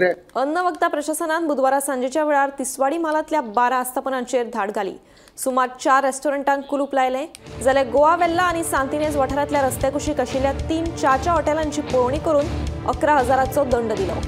अन्न वखदा प्रशासनान बुधवारा सांजेच्या वेळार तिसवाडी म्हालांतल्या 12 आस्थापनांचेर धाड घाली। सुमार 4 रेस्टॉरंटांक कुलूप लायले, जाल्यार गोवा वेल्ला आनी सांतिनेज वाठारांतल्या रस्त्याकुशीक आशिल्ल्या 3 च्याच्या हॉटेलांची पळोवणी करून 11,000चो दंड दिलो।